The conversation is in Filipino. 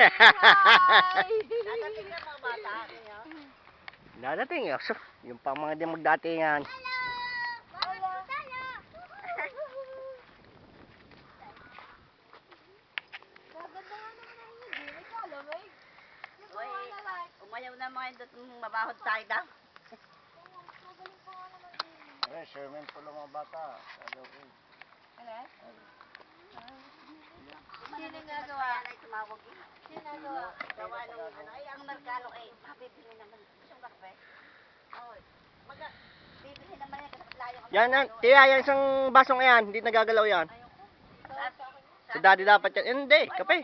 Dadating na mga bata. Dadating yun. So, yung pang mga di magdatingan. Umayaw na mga yung mabahod tayo daw. Ay, swimming pool ng mga bata. Ano? Sino nagawa? Tumawag yun. Sino nagawa? Gawa nung ano. Ay, ang Mercado ay mabibili naman. Isang kape. Oh, bibili naman yan kasi layo ang Yan, tiya, yan isang basong yan. Hindi nagagalaw yan. Ayoko. Si daddy dapat yan. Hindi, kape.